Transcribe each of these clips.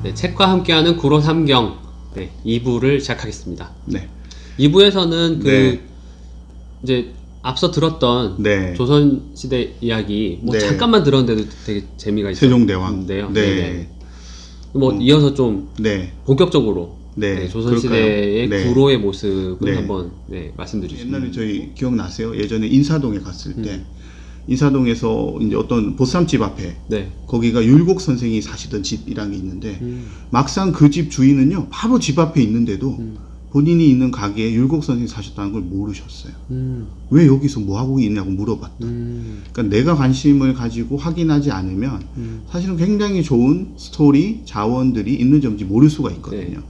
네, 책과 함께하는 구로 삼경 2부를 시작하겠습니다. 네. 2부에서는 네. 이제 앞서 들었던 네. 조선시대 이야기 네. 잠깐만 들었는데도 되게 재미가 세종대왕. 네. 이어서 좀 네. 본격적으로 네. 조선시대의 네. 구로의 모습을 네. 한번 말씀드리겠습니다. 옛날에 저희 기억나세요? 예전에 인사동에 갔을 때 인사동에서 이제 어떤 보쌈집 앞에 거기가 율곡 선생이 사시던 집이란 게 있는데 막상 그 집 주인은요 바로 집 앞에 있는데도 본인이 있는 가게에 율곡 선생이 사셨다는 걸 모르셨어요. 왜 여기서 뭐 하고 있냐고 물어봤다. 그러니까 내가 관심을 가지고 확인하지 않으면 사실은 굉장히 좋은 스토리 자원들이 있는 점인지 모를 수가 있거든요.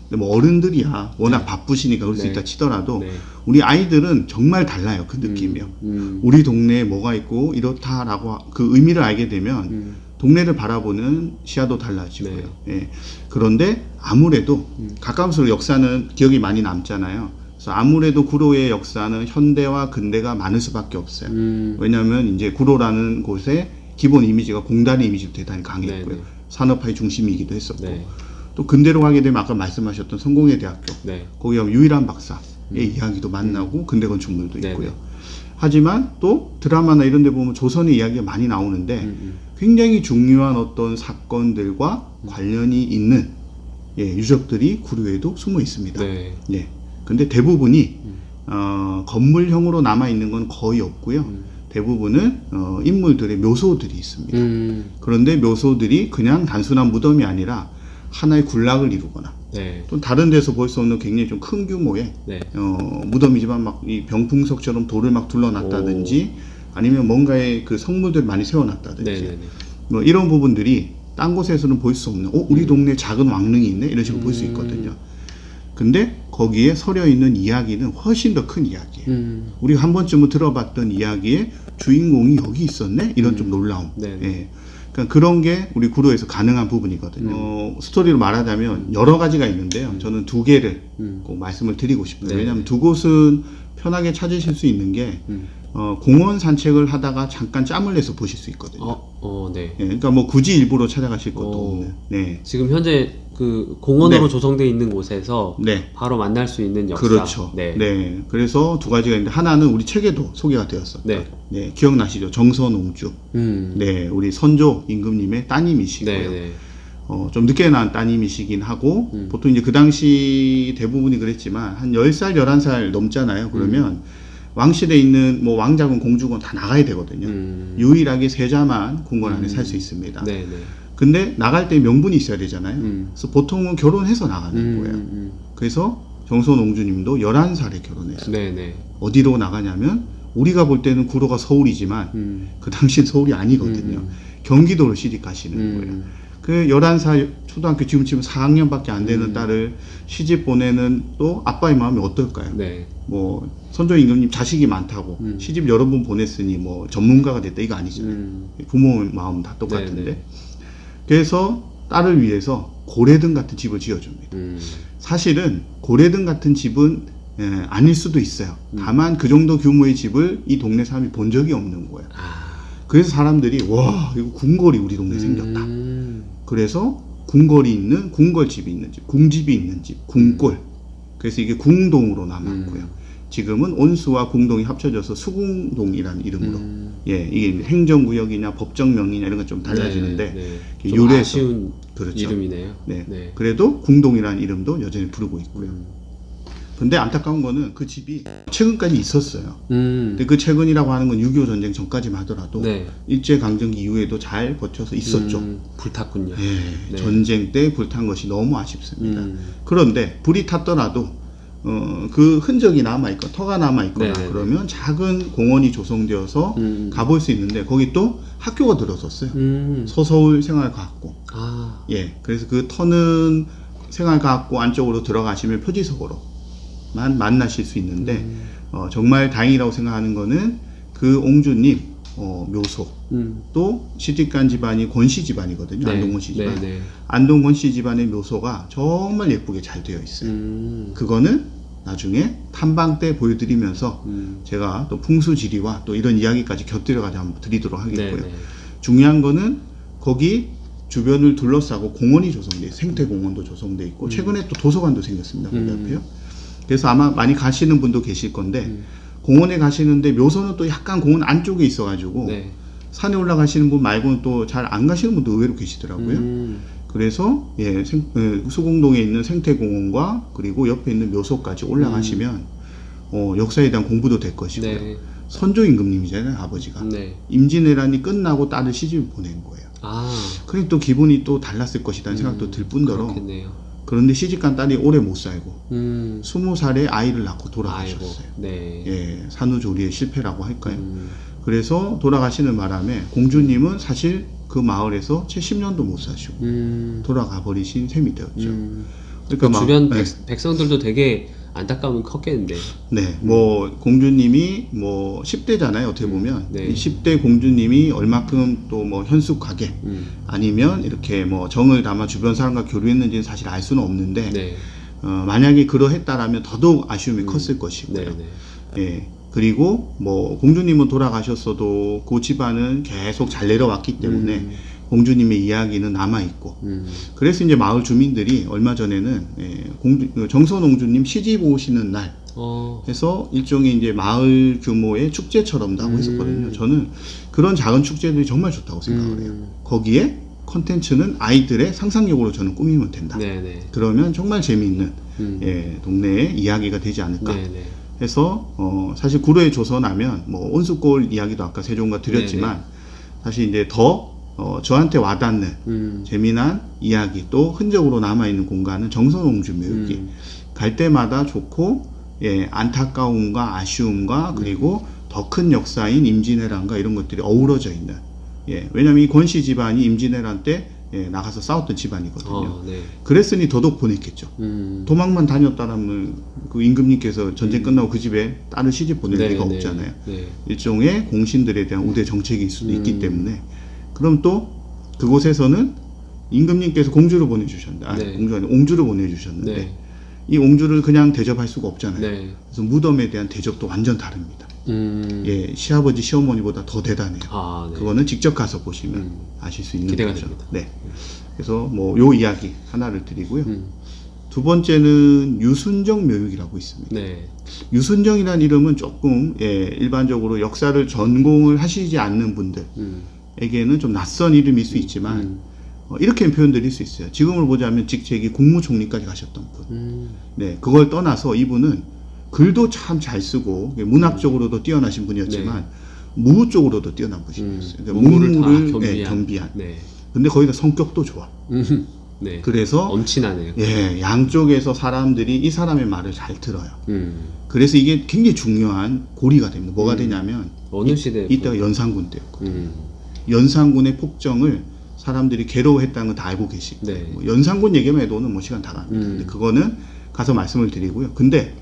근데 뭐 어른들이야 워낙 바쁘시니까 그럴 수 있다 치더라도 우리 아이들은 정말 달라요. 그 느낌이요. 우리 동네에 뭐가 있고 이렇다라고 그 의미를 알게 되면 동네를 바라보는 시야도 달라지고요. 예. 그런데 아무래도 가까울수록 역사는 기억이 많이 남잖아요. 그래서 아무래도 구로의 역사는 현대와 근대가 많을 수밖에 없어요. 왜냐하면 이제 구로라는 곳에 기본 이미지가 공단의 이미지도 대단히 강했고요. 산업화의 중심이기도 했었고. 또 근대로 가게 되면 아까 말씀하셨던 성공회대학교 거기 가면 유일한 박사의 이야기도 만나고 근대 건축물도 있고요. 하지만 또 드라마나 이런 데 보면 조선의 이야기가 많이 나오는데 굉장히 중요한 어떤 사건들과 관련이 있는 유적들이 구로에도 숨어 있습니다. 근데 대부분이 건물형으로 남아 있는 건 거의 없고요. 대부분은 인물들의 묘소들이 있습니다. 그런데 묘소들이 그냥 단순한 무덤이 아니라 하나의 군락을 이루거나 또 다른 데서 볼 수 없는 굉장히 좀 큰 규모의 무덤이지만 막 이 병풍석처럼 돌을 막 둘러놨다든지 아니면 뭔가의 그 성물들을 많이 세워놨다든지 뭐 이런 부분들이 딴 곳에서는 볼 수 없는 우리 동네에 작은 왕릉이 있네 이런 식으로 볼 수 있거든요. 근데 거기에 서려 있는 이야기는 훨씬 더 큰 이야기예요. 우리가 한 번쯤은 들어봤던 이야기의 주인공이 여기 있었네 이런 좀 놀라움. 그러니까 그런 게 우리 구로에서 가능한 부분이거든요. 스토리로 말하자면 여러 가지가 있는데요. 저는 두 개를 꼭 말씀을 드리고 싶어요. 왜냐하면 두 곳은 편하게 찾으실 수 있는 게 공원 산책을 하다가 잠깐 짬을 내서 보실 수 있거든요. 그러니까 뭐 굳이 일부러 찾아가실 것도 없는. 지금 현재 그 공원으로 조성되어 있는 곳에서 바로 만날 수 있는 역사. 그렇죠. 그래서 두 가지가 있는데 하나는 우리 책에도 소개가 되었어요. 기억나시죠? 정선옹주. 우리 선조 임금님의 따님이시고요. 좀 늦게 낳은 따님이시긴 하고 보통 이제 그 당시 대부분이 그랬지만 한 10살, 11살 넘잖아요. 그러면 왕실에 있는 뭐 왕자군, 공주군 다 나가야 되거든요. 유일하게 세자만 궁궐 안에 살 수 있습니다. 근데 나갈 때 명분이 있어야 되잖아요. 그래서 보통은 결혼해서 나가는 거예요. 그래서 정선옹주님도 11살에 결혼했어요. 어디로 나가냐면 우리가 볼 때는 구로가 서울이지만 그 당시엔 서울이 아니거든요. 경기도로 시집 가시는 거예요. 그 11살 초등학교 지금 4학년밖에 안 되는 딸을 시집 보내는 또 아빠의 마음이 어떨까요? 뭐 선조 임금님 자식이 많다고 시집 여러 번 보냈으니 뭐 전문가가 됐다 이거 아니잖아요. 부모 마음은 다 똑같은데. 그래서 딸을 위해서 고래등 같은 집을 지어줍니다. 사실은 고래등 같은 집은 아닐 수도 있어요. 다만 그 정도 규모의 집을 이 동네 사람이 본 적이 없는 거예요. 그래서 사람들이 와 이거 궁궐이 우리 동네에 생겼다. 그래서 궁궐이 있는 궁궐집이 있는 집, 궁집이 있는 집, 궁골. 그래서 이게 궁동으로 남았고요. 지금은 온수와 궁동이 합쳐져서 수궁동이라는 이름으로 이게 행정구역이냐 법정명이냐 이런 건 좀 달라지는데 유래해서 아쉬운 이름이네요. 그래도 궁동이라는 이름도 여전히 부르고 있고요. 근데 안타까운 거는 그 집이 최근까지 있었어요. 근데 그 최근이라고 하는 건 6.25 전쟁 전까지만 하더라도 일제강점기 이후에도 잘 버텨서 있었죠. 불탔군요. 전쟁 때 불탄 것이 너무 아쉽습니다. 그런데 불이 탔더라도 그 흔적이 남아있거나 터가 남아있거나 그러면 작은 공원이 조성되어서 가볼 수 있는데 거기 또 학교가 들어섰어요. 서서울 생활과학고. 그래서 그 터는 생활과학고 안쪽으로 들어가시면 표지석으로만 만나실 수 있는데 정말 다행이라고 생각하는 거는 그 옹주님 묘소 또 시집간 집안이 권씨 집안이거든요. 안동 권씨 집안. 안동 권씨 집안의 묘소가 정말 예쁘게 잘 되어 있어요. 그거는 나중에 탐방 때 보여드리면서 제가 또 풍수지리와 또 이런 이야기까지 곁들여가지고 한번 드리도록 하겠고요. 중요한 거는 거기 주변을 둘러싸고 공원이 조성돼, 생태공원도 조성돼 있고 최근에 또 도서관도 생겼습니다. 거기 앞에요. 그래서 아마 많이 가시는 분도 계실 건데 공원에 가시는데 묘소는 또 약간 공원 안쪽에 있어가지고 네. 산에 올라가시는 분 말고는 또 잘 안 가시는 분도 의외로 계시더라고요. 그래서 예, 수공동에 있는 생태공원과 그리고 옆에 있는 묘소까지 올라가시면 역사에 대한 공부도 될 것이고요. 네. 선조 임금님이잖아요, 아버지가. 네. 임진왜란이 끝나고 딸을 시집을 보낸 거예요. 아. 그러니 또 기분이 또 달랐을 것이라는 생각도 들 뿐더러. 그렇겠네요. 그런데 시집간 딸이 오래 못 살고 20살에 아이를 낳고 돌아가셨어요. 네. 예, 산후조리의 실패라고 할까요? 그래서 돌아가시는 바람에 공주님은 사실 그 마을에서 채 10년도 못 사시고 돌아가 버리신 셈이 되었죠. 그러니까 막, 주변 백성들도 되게 안타까움은 컸겠는데. 네, 뭐 공주님이 뭐 10대잖아요. 어떻게 보면 네. 이 10대 공주님이 얼마큼 또 뭐 현숙하게 아니면 이렇게 뭐 정을 담아 주변 사람과 교류했는지는 사실 알 수는 없는데 네. 만약에 그러했다라면 더더욱 아쉬움이 컸을 것이고요. 네, 네. 예. 그리고 뭐 공주님은 돌아가셨어도 그 집안은 계속 잘 내려왔기 때문에 공주님의 이야기는 남아있고 그래서 이제 마을 주민들이 얼마 전에는 정선옹주님 시집 오시는 날 해서 일종의 이제 마을 규모의 축제처럼도 하고 했었거든요. 저는 그런 작은 축제들이 정말 좋다고 생각을 해요. 거기에 컨텐츠는 아이들의 상상력으로 저는 꾸미면 된다. 네네. 그러면 정말 재미있는 예, 동네의 이야기가 되지 않을까. 네네. 해서 사실 구로에 조선하면 뭐 온수골 이야기도 아까 세종과 드렸지만 네네. 사실 이제 더 저한테 와닿는 재미난 이야기 또 흔적으로 남아있는 공간은 정선옹주 묘역이 갈 때마다 좋고 예, 안타까움과 아쉬움과 그리고 더 큰 역사인 임진왜란과 이런 것들이 어우러져 있는 예, 왜냐면 이 권씨 집안이 임진왜란 때 예, 나가서 싸웠던 집안이거든요. 네. 그랬으니 더더욱 보냈겠죠. 도망만 다녔다라면 그 임금님께서 전쟁 끝나고 그 집에 딸을 시집 보낼 리가 없잖아요. 네. 일종의 공신들에 대한 우대 정책일 수도 있기 때문에 그럼 또 그곳에서는 임금님께서 공주를 보내주셨는데 네. 공주가 아니라 옹주를 보내주셨는데 네. 이 옹주를 그냥 대접할 수가 없잖아요. 네. 그래서 무덤에 대한 대접도 완전 다릅니다. 예, 시아버지 시어머니보다 더 대단해요. 아, 네. 그거는 직접 가서 보시면 아실 수 있는 기대가 거죠. 됩니다. 네. 그래서 뭐 요 이야기 하나를 드리고요. 두 번째는 유순정 묘육이라고 있습니다. 네. 유순정이라는 이름은 조금 예, 일반적으로 역사를 전공을 하시지 않는 분들에게는 좀 낯선 이름일 수 있지만 이렇게 표현드릴 수 있어요. 지금을 보자면 직책이 국무총리까지 가셨던 분. 네, 그걸 떠나서 이분은 글도 참 잘 쓰고 문학적으로도 뛰어나신 분이었지만 네. 무우 쪽으로도 뛰어난 분이었어요. 그러니까 문무를 겸비한. 네. 근데 거기다 성격도 좋아. 네. 그래서 엄친하네요. 예, 양쪽에서 사람들이 이 사람의 말을 잘 들어요. 그래서 이게 굉장히 중요한 고리가 됩니다. 뭐가 되냐면 어느 시대 이때가 연산군 때였거든요. 연산군의 폭정을 사람들이 괴로워했다는 건 다 알고 계시고 네. 뭐 연산군 얘기만 해도는 뭐 시간 다 갑니다. 근데 그거는 가서 말씀을 드리고요. 근데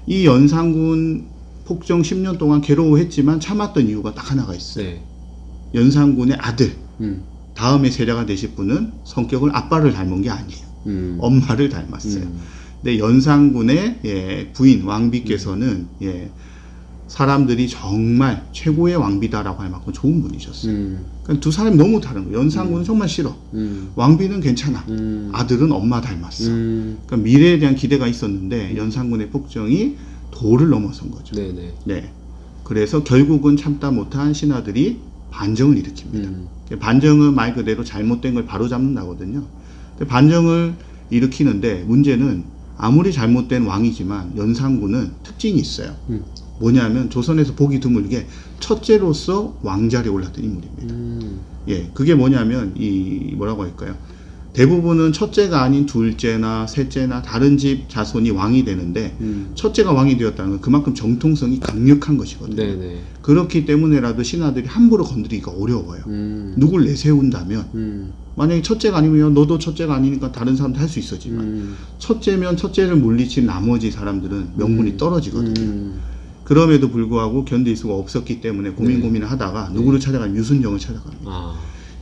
이 연산군 폭정 10년 동안 괴로워했지만 참았던 이유가 딱 하나가 있어요. 네. 연산군의 아들 다음에 세자가 되실 분은 성격을 아빠를 닮은 게 아니에요. 엄마를 닮았어요. 근데 연산군의 예, 부인 왕비께서는 예, 사람들이 정말 최고의 왕비다라고 할 만큼 좋은 분이셨어요. 그러니까 두 사람이 너무 다른 거예요. 연산군은 정말 싫어. 왕비는 괜찮아. 아들은 엄마 닮았어. 그러니까 미래에 대한 기대가 있었는데 연산군의 폭정이 도를 넘어선 거죠. 네네. 네. 그래서 결국은 참다 못한 신하들이 반정을 일으킵니다. 반정은 말 그대로 잘못된 걸 바로잡는다거든요. 근데 반정을 일으키는데 문제는 아무리 잘못된 왕이지만 연산군은 특징이 있어요. 뭐냐면 조선에서 보기 드물게 첫째로서 왕자리에 올랐던 인물입니다. 예, 그게 뭐냐면 이 뭐라고 할까요? 대부분은 첫째가 아닌 둘째나 셋째나 다른 집 자손이 왕이 되는데 첫째가 왕이 되었다는 건 그만큼 정통성이 강력한 것이거든요. 네네. 그렇기 때문에라도 신하들이 함부로 건드리기가 어려워요. 누굴 내세운다면 만약에 첫째가 아니면 너도 첫째가 아니니까 다른 사람도 할 수 있었지만 첫째면 첫째를 물리친 나머지 사람들은 명분이 떨어지거든요. 그럼에도 불구하고 견딜 수가 없었기 때문에 고민을 하다가 누구를 찾아가면 유순정을 찾아갑니다.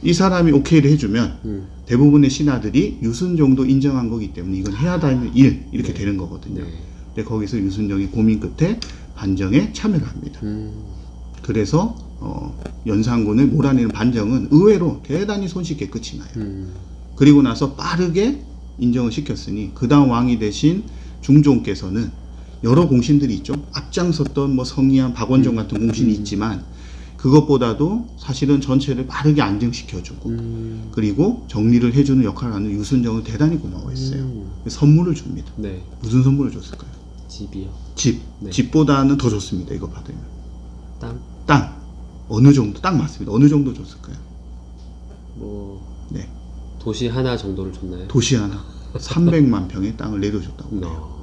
이 사람이 오케이를 해주면 대부분의 신하들이 유순정도 인정한 거기 때문에 이건 해야 되는 일 이렇게 되는 거거든요. 근데 거기서 유순정이 고민 끝에 반정에 참여를 합니다. 그래서 연산군을 몰아내는 반정은 의외로 대단히 손쉽게 끝이 나요. 그리고 나서 빠르게 인정을 시켰으니 그 다음 왕이 되신 중종께서는 여러 공신들이 있죠. 앞장섰던 뭐 성리안, 박원종 같은 공신이 있지만 그것보다도 사실은 전체를 빠르게 안정시켜주고 그리고 정리를 해주는 역할을 하는 유순정을 대단히 고마워했어요. 선물을 줍니다. 네. 무슨 선물을 줬을까요? 집이요. 집. 네. 집보다는 더 좋습니다. 이거 받으면. 땅. 땅. 어느 정도? 딱 맞습니다. 어느 정도 줬을까요? 뭐 네. 도시 하나 정도를 줬나요? 도시 하나. 300만 평의 땅을 내려줬다고 해요.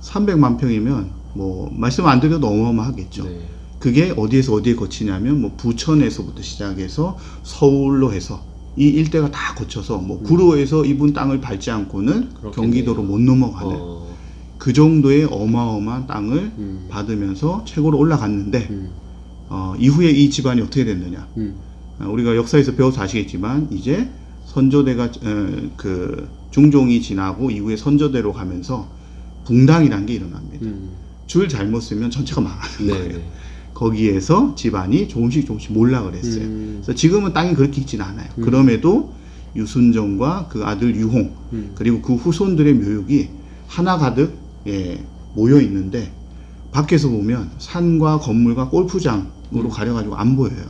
300만 평이면 뭐 말씀 안 드려도 어마어마하겠죠. 네. 그게 어디에서 어디에 거치냐면 뭐 부천에서부터 시작해서 서울로 해서 이 일대가 다 거쳐서 뭐 구로에서 이분 땅을 밟지 않고는 그렇겠네요. 경기도로 못 넘어가는 그 정도의 어마어마한 땅을 받으면서 최고로 올라갔는데 이후에 이 집안이 어떻게 됐느냐. 우리가 역사에서 배워서 아시겠지만 이제 선조대가 그 중종이 지나고 이후에 선조대로 가면서 붕당이라는 게 일어납니다. 줄 잘못 쓰면 전체가 망하는 거예요. 거기에서 집안이 조금씩 몰락을 했어요. 그래서 지금은 땅이 그렇게 있지는 않아요. 그럼에도 유순정과 그 아들 유홍 그리고 그 후손들의 묘역이 하나 가득 모여 있는데 밖에서 보면 산과 건물과 골프장으로 가려가지고 안 보여요.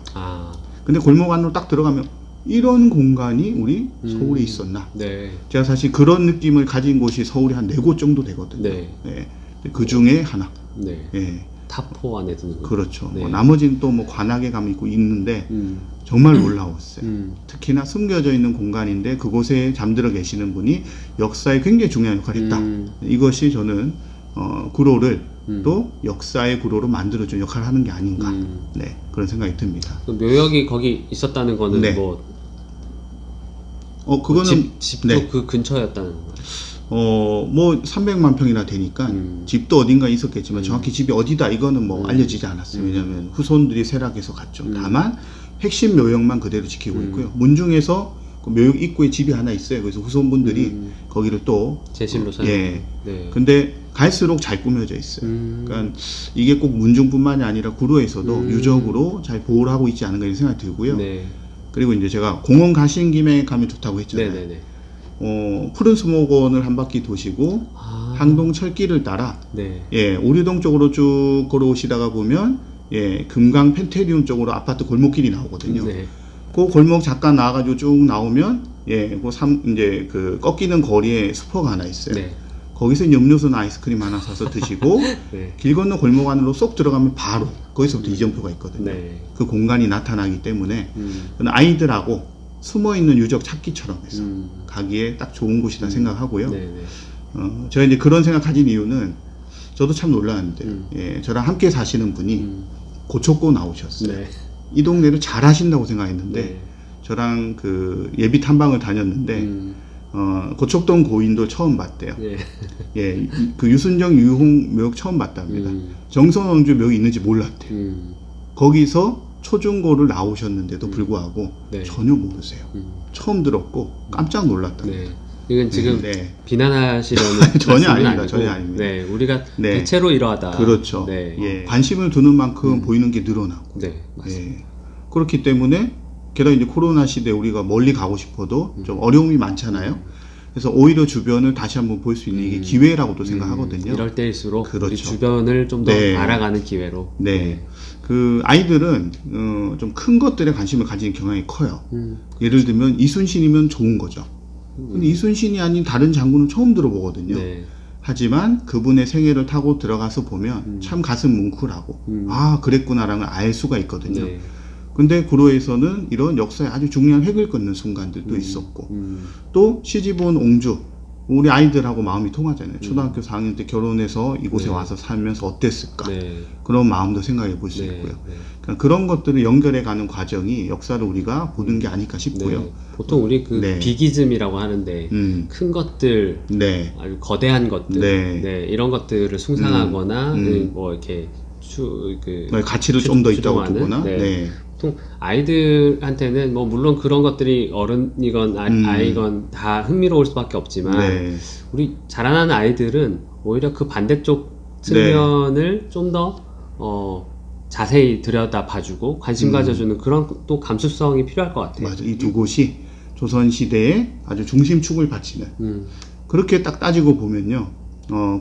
근데 골목 안으로 딱 들어가면 이런 공간이 우리 서울에 있었나. 네. 제가 사실 그런 느낌을 가진 곳이 서울에 한 4곳 정도 되거든요. 네. 네. 그 중에 하나. 네. 네. 타포 안에 드는 거. 그렇죠. 네. 나머지는 또 뭐 관악에 가면 있고 있는데 정말 놀라웠어요. 특히나 숨겨져 있는 공간인데 그곳에 잠들어 계시는 분이 역사에 굉장히 중요한 역할을 했다. 이것이 저는 구로를 또 역사의 구로로 만들어준 역할을 하는 게 아닌가. 네, 그런 생각이 듭니다. 묘역이 거기 있었다는 거는 네. 그거는 집도 네. 그 근처였다는 거예요. 뭐 300만 평이나 되니까 집도 어딘가 있었겠지만 정확히 집이 어디다 이거는 뭐 알려지지 않았어요. 왜냐하면 후손들이 쇠락해서 갔죠. 다만 핵심 묘역만 그대로 지키고 있고요. 문중에서 그 묘역 입구에 집이 하나 있어요. 그래서 후손분들이 거기를 또 제실로 사용. 예. 네. 근데 갈수록 잘 꾸며져 있어요. 그러니까 이게 꼭 문중뿐만이 아니라 구로에서도 유적으로 잘 보호를 하고 있지 않은가 이런 생각이 들고요. 네. 그리고 이제 제가 공원 가신 김에 가면 좋다고 했잖아요. 네네네. 푸른 수목원을 한 바퀴 도시고 항동 철길을 따라 네. 예, 오류동 쪽으로 쭉 걸어오시다가 보면 예, 금강 펜테리움 쪽으로 아파트 골목길이 나오거든요. 네. 그 골목 잠깐 나와가지고 쭉 나오면 예, 이제 그 꺾이는 거리에 슈퍼가 하나 있어요. 네. 거기서 이제 음료수나 아이스크림 하나 사서 드시고 네. 길 건너 골목 안으로 쏙 들어가면 바로 거기서부터 이정표가 있거든요. 네. 그 공간이 나타나기 때문에 아이들하고 숨어있는 유적 찾기처럼 해서 가기에 딱 좋은 곳이다 생각하고요. 제가 이제 그런 생각 가진 이유는 저도 참 놀랐는데 예, 저랑 함께 사시는 분이 고척고 나오셨어요. 네. 이 동네를 잘 하신다고 생각했는데 네. 저랑 그 예비 탐방을 다녔는데 고척동 고인도 처음 봤대요. 네. 예, 그 유순정 유홍 묘역 처음 봤답니다. 정선원주 묘역이 있는지 몰랐대요. 거기서 초중고를 나오셨는데도 불구하고 네. 전혀 모르세요. 처음 들었고 깜짝 놀랐다. 네. 이건 지금 네. 비난하시려는 전혀 아닙니다. 아니고, 전혀 아닙니다. 네, 우리가 네. 대체로 이러하다. 그렇죠. 네. 예. 관심을 두는 만큼 보이는 게 늘어나고. 네, 맞습니다. 예. 그렇기 때문에 게다가 이제 코로나 시대에 우리가 멀리 가고 싶어도 좀 어려움이 많잖아요. 그래서 오히려 주변을 다시 한번 볼 수 있는 이게 기회라고도 생각하거든요. 이럴 때일수록 그렇죠. 우리 주변을 좀 더 네. 알아가는 기회로. 네. 그 아이들은 좀 큰 것들에 관심을 가지는 경향이 커요. 예를 들면 이순신이면 좋은 거죠. 근데 이순신이 아닌 다른 장군은 처음 들어보거든요. 네. 하지만 그분의 생애를 타고 들어가서 보면 참 가슴 뭉클하고 아 그랬구나라는 걸 알 수가 있거든요. 네. 근데 구로에서는 이런 역사에 아주 중요한 획을 긋는 순간들도 있었고 또 시집온 옹주 우리 아이들하고 마음이 통하잖아요. 초등학교 4학년 때 결혼해서 이곳에 네. 와서 살면서 어땠을까 네. 그런 마음도 생각해 볼 수 네. 있고요. 네. 그러니까 그런 것들을 연결해 가는 과정이 역사를 우리가 보는 게 아닐까 싶고요. 네. 보통 우리 그 네. 비기즘이라고 하는데 큰 것들, 네. 아주 거대한 것들, 네. 네. 이런 것들을 숭상하거나 뭐 이렇게 가치를 좀 더 있다고 두거나. 네. 네. 보통 아이들한테는 뭐 물론 그런 것들이 어른이건 아이건 다 흥미로울 수밖에 없지만 네. 우리 자라나는 아이들은 오히려 그 반대쪽 측면을 네. 좀 더 자세히 들여다 봐주고 관심 가져주는 그런 또 감수성이 필요할 것 같아요. 맞아. 이 두 곳이 조선시대의 아주 중심축을 바치는 그렇게 딱 따지고 보면요.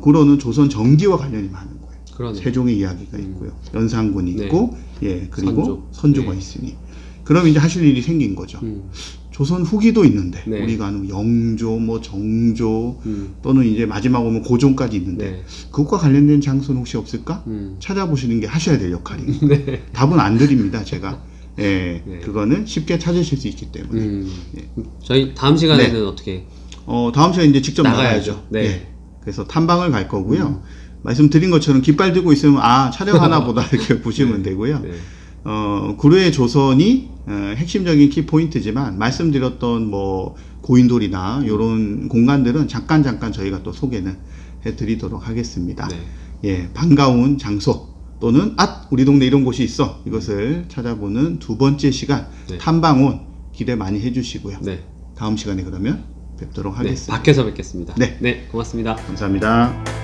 구로는 조선 정기와 관련이 많은 거예요. 그러네. 세종의 이야기가 있고요. 연산군이 네. 있고, 예, 그리고 선조가 네. 있으니. 그럼 이제 하실 일이 생긴 거죠. 조선 후기도 있는데, 네. 우리가 아는 영조, 뭐 정조, 또는 이제 마지막 오면 고종까지 있는데, 네. 그것과 관련된 장소는 혹시 없을까? 찾아보시는 게 하셔야 될 역할입니다. 네. 답은 안 드립니다, 제가. 예, 네. 그거는 쉽게 찾으실 수 있기 때문에. 예. 저희 다음 시간에는 어떻게? 다음 시간에 이제 직접 나가야죠. 네. 예. 그래서 탐방을 갈 거고요. 말씀드린 것처럼 깃발 들고 있으면 촬영하나 보다 이렇게 보시면 되고요. 네. 구로의 조선이 핵심적인 키포인트지만 말씀드렸던 뭐 고인돌이나 이런 공간들은 잠깐 저희가 또 소개는 해드리도록 하겠습니다. 네. 예, 반가운 장소 또는 우리 동네 이런 곳이 있어 이것을 찾아보는 두 번째 시간 네. 탐방온 기대 많이 해주시고요. 네. 다음 시간에 그러면 뵙도록 하겠습니다. 밖에서 뵙겠습니다. 네. 네, 고맙습니다. 감사합니다.